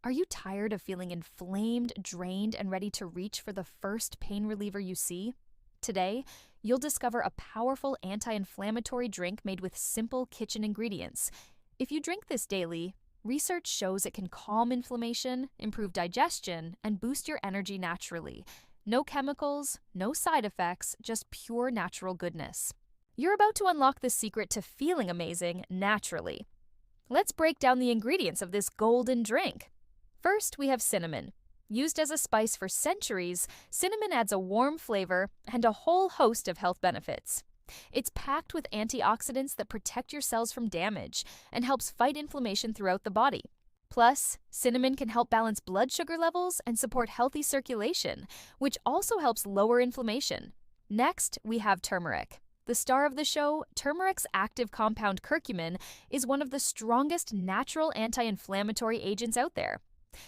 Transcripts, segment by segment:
Are you tired of feeling inflamed, drained, and ready to reach for the first pain reliever you see? Today, you'll discover a powerful anti-inflammatory drink made with simple kitchen ingredients. If you drink this daily, research shows it can calm inflammation, improve digestion, and boost your energy naturally. No chemicals, no side effects, just pure natural goodness. You're about to unlock the secret to feeling amazing naturally. Let's break down the ingredients of this golden drink. First, we have cinnamon. Used as a spice for centuries, cinnamon adds a warm flavor and a whole host of health benefits. It's packed with antioxidants that protect your cells from damage and helps fight inflammation throughout the body. Plus, cinnamon can help balance blood sugar levels and support healthy circulation, which also helps lower inflammation. Next, we have turmeric. The star of the show, turmeric's active compound curcumin is one of the strongest natural anti-inflammatory agents out there.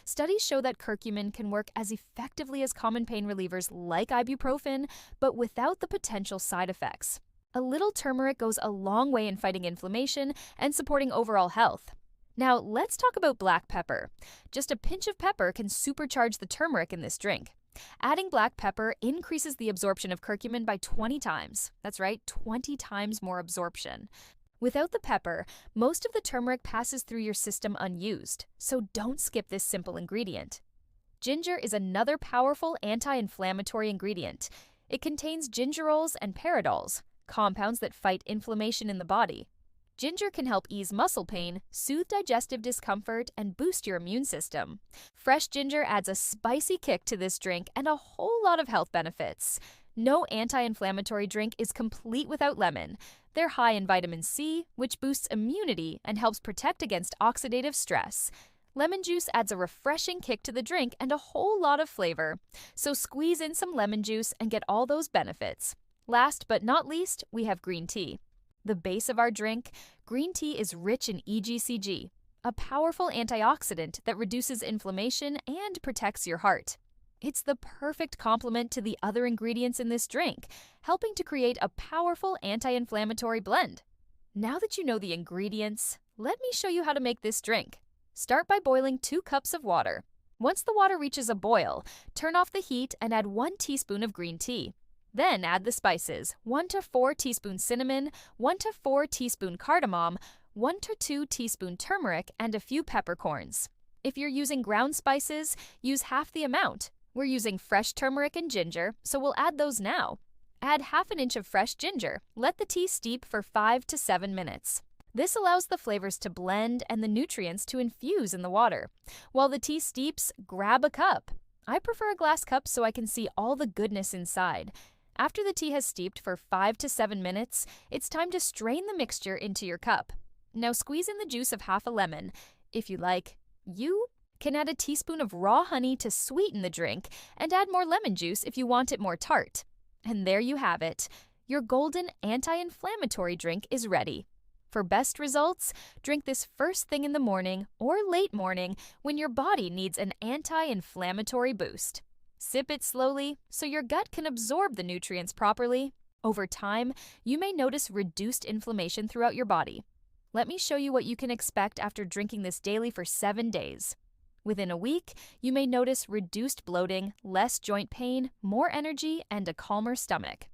Studies show that curcumin can work as effectively as common pain relievers like ibuprofen, but without the potential side effects. A little turmeric goes a long way in fighting inflammation and supporting overall health. Now, let's talk about black pepper. Just a pinch of pepper can supercharge the turmeric in this drink. Adding black pepper increases the absorption of curcumin by 20 times. That's right, 20 times more absorption. Without the pepper, most of the turmeric passes through your system unused, so don't skip this simple ingredient. Ginger is another powerful anti-inflammatory ingredient. It contains gingerols and pyridols, compounds that fight inflammation in the body. Ginger can help ease muscle pain, soothe digestive discomfort, and boost your immune system. Fresh ginger adds a spicy kick to this drink and a whole lot of health benefits. No anti-inflammatory drink is complete without lemon. They're high in vitamin C, which boosts immunity and helps protect against oxidative stress. Lemon juice adds a refreshing kick to the drink and a whole lot of flavor. So squeeze in some lemon juice and get all those benefits. Last but not least, we have green tea. The base of our drink, green tea is rich in EGCG, a powerful antioxidant that reduces inflammation and protects your heart. It's the perfect complement to the other ingredients in this drink, helping to create a powerful anti-inflammatory blend. Now that you know the ingredients, let me show you how to make this drink. Start by boiling 2 cups of water. Once the water reaches a boil, turn off the heat and add 1 teaspoon of green tea. Then add the spices, 1 to 4 teaspoons cinnamon, 1 to 4 teaspoons cardamom, 1 to 2 teaspoons turmeric, and a few peppercorns. If you're using ground spices, use half the amount. We're using fresh turmeric and ginger, so we'll add those now. Add half an inch of fresh ginger. Let the tea steep for 5 to 7 minutes. This allows the flavors to blend and the nutrients to infuse in the water. While the tea steeps, grab a cup. I prefer a glass cup so I can see all the goodness inside. After the tea has steeped for 5 to 7 minutes, it's time to strain the mixture into your cup. Now squeeze in the juice of half a lemon. If you like, you can add a teaspoon of raw honey to sweeten the drink and add more lemon juice if you want it more tart. And there you have it. Your golden anti-inflammatory drink is ready. For best results, drink this first thing in the morning or late morning when your body needs an anti-inflammatory boost. Sip it slowly so your gut can absorb the nutrients properly. Over time, you may notice reduced inflammation throughout your body. Let me show you what you can expect after drinking this daily for 7 days. Within a week, you may notice reduced bloating, less joint pain, more energy, and a calmer stomach.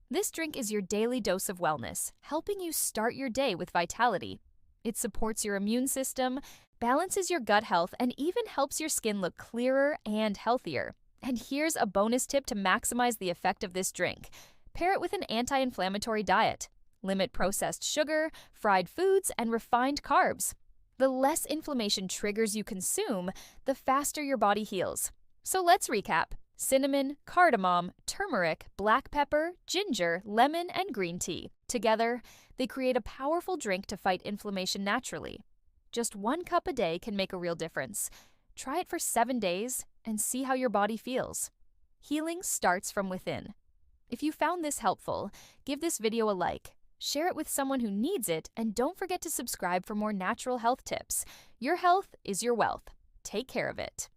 This drink is your daily dose of wellness, helping you start your day with vitality. It supports your immune system, balances your gut health, and even helps your skin look clearer and healthier. And here's a bonus tip to maximize the effect of this drink. Pair it with an anti-inflammatory diet. Limit processed sugar, fried foods, and refined carbs. The less inflammation triggers you consume, the faster your body heals. So let's recap. Cinnamon, cardamom, turmeric, black pepper, ginger, lemon, and green tea. Together, they create a powerful drink to fight inflammation naturally. Just 1 cup a day can make a real difference. Try it for 7 days and see how your body feels. Healing starts from within. If you found this helpful, give this video a like. Share it with someone who needs it, and don't forget to subscribe for more natural health tips. Your health is your wealth. Take care of it.